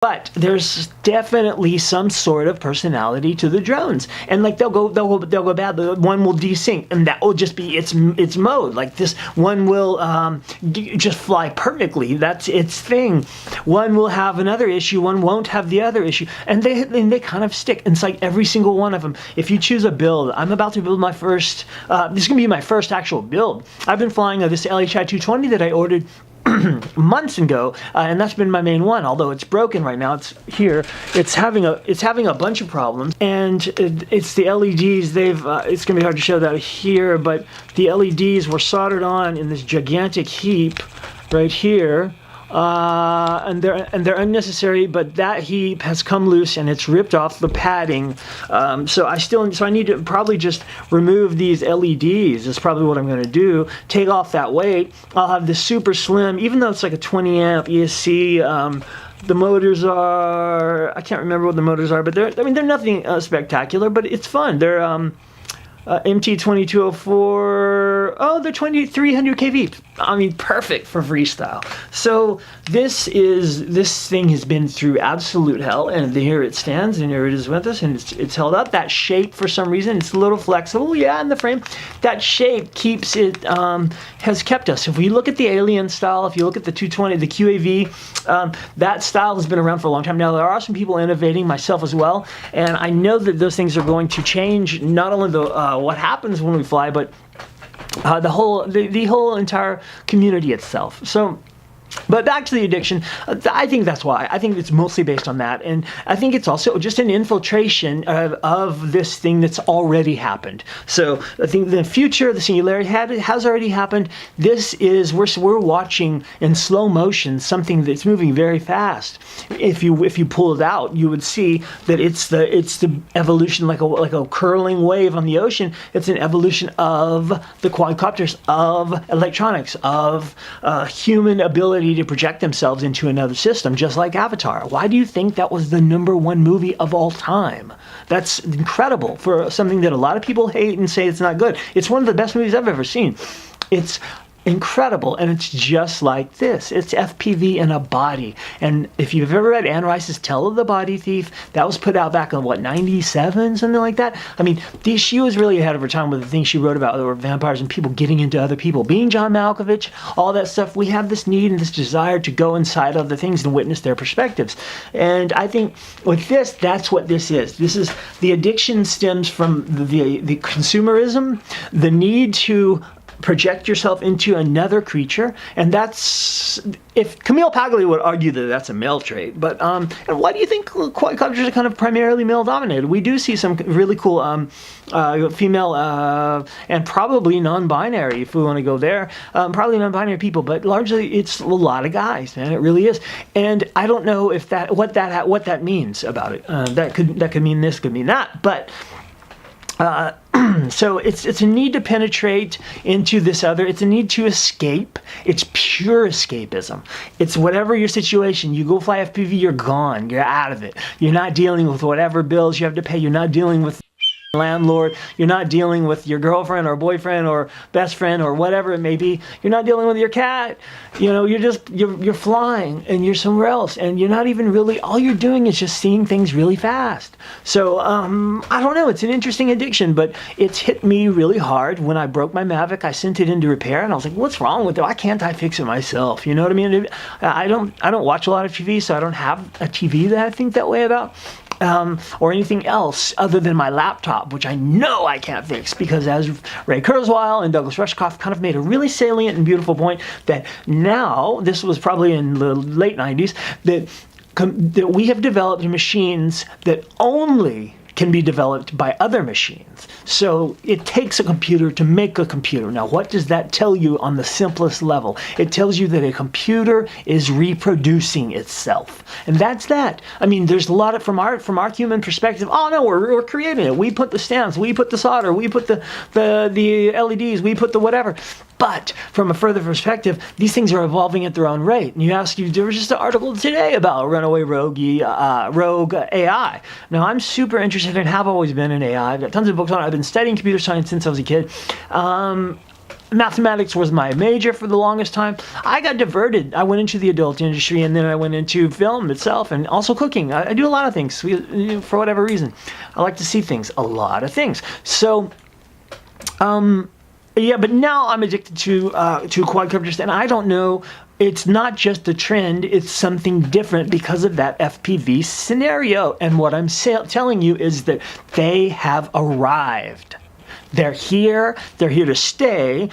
But there's definitely some sort of personality to the drones, and like they'll go bad. One will desync, and that will just be its mode. Like this one will just fly perfectly. That's its thing. One will have another issue. One won't have the other issue, and they kind of stick. And it's like every single one of them. If you choose a build, I'm about to build my first. This is gonna be my first actual build. I've been flying this LHI 220 that I ordered months ago, and that's been my main one. Although it's broken right now, it's here. It's having a bunch of problems, and it's the LEDs. It's gonna be hard to show that here, but the LEDs were soldered on in this gigantic heap right here. And they're unnecessary, but that heap has come loose and it's ripped off the padding. So I need to probably just remove these LEDs. That's probably what I'm going to do. Take off that weight. I'll have this super slim, even though it's like a 20 amp ESC. The motors are, I can't remember what the motors are, but they're nothing spectacular, but it's fun. They're MT2204. Oh, they're 2300 kV. I mean, perfect for freestyle. So this thing has been through absolute hell, and here it stands, and here it is with us, and it's held up. That shape, for some reason, it's a little flexible, yeah, in the frame. That shape keeps it, has kept us. If we look at the Alien style, if you look at the 220, the QAV, that style has been around for a long time. Now, there are some people innovating, myself as well, and I know that those things are going to change not only what happens when we fly, but the whole entire community itself. So, but back to the addiction, I think that's why. I think it's mostly based on that, and I think it's also just an infiltration of this thing that's already happened. So I think the future, the singularity has already happened. This is, we're watching in slow motion something that's moving very fast. If you pull it out, you would see that it's the evolution, like a curling wave on the ocean. It's an evolution of the quadcopters, of electronics, of human ability to project themselves into another system, just like Avatar. Why do you think that was the #1 movie of all time? That's incredible for something that a lot of people hate and say it's not good. It's one of the best movies I've ever seen. It's incredible, and it's just like this. It's FPV in a body. And if you've ever read Anne Rice's Tale of the Body Thief, that was put out back in, what, 97, something like that? I mean, she was really ahead of her time with the things she wrote about. There were vampires and people getting into other people. Being John Malkovich, all that stuff, we have this need and this desire to go inside other things and witness their perspectives. And I think with this, that's what this is. This is, the addiction stems from the consumerism, the need to project yourself into another creature, and that's, if Camille Paglia would argue that that's a male trait, but and why do you think quadcopters are kind of primarily male dominated? We do see some really cool female and probably non-binary, if we want to go there, probably non-binary people, but largely it's a lot of guys, man. It really is. And I don't know if what that means about it. That could mean this, could mean that, but so it's a need to penetrate into this other. It's a need to escape. It's pure escapism. It's whatever your situation. You go fly FPV, you're gone. You're out of it. You're not dealing with whatever bills you have to pay. You're not dealing with landlord. You're not dealing with your girlfriend or boyfriend or best friend or whatever it may be. You're not dealing with your cat. You know, you're flying and you're somewhere else, and you're not even really, all you're doing is just seeing things really fast. So I don't know, it's an interesting addiction, but it's hit me really hard. When I broke my Mavic, I sent it into repair, and I was like, what's wrong with it? Why can't I fix it myself? You know what I mean? I don't watch a lot of TV, so I don't have a TV that I think that way about. Or anything else other than my laptop, which I know I can't fix, because as Ray Kurzweil and Douglas Rushkoff kind of made a really salient and beautiful point, that now, this was probably in the late 90s, that we have developed machines that only can be developed by other machines. So it takes a computer to make a computer. Now, what does that tell you on the simplest level? It tells you that a computer is reproducing itself. And that's that. I mean, there's a lot of, from our human perspective, oh no, we're creating it. We put the stamps, we put the solder, we put the LEDs, we put the whatever. But from a further perspective, these things are evolving at their own rate. And there was just an article today about runaway rogue AI. Now, I'm super interested and have always been in AI. I've got tons of books on it. I've been studying computer science since I was a kid. mathematics was my major for the longest time. I got diverted. I went into the adult industry, and then I went into film itself, and also cooking. I do a lot of things for whatever reason. I like to see things, a lot of things. So, yeah, but now I'm addicted to quadcopters, and I don't know. It's not just a trend, it's something different because of that FPV scenario. And what I'm telling you is that they have arrived. They're here to stay,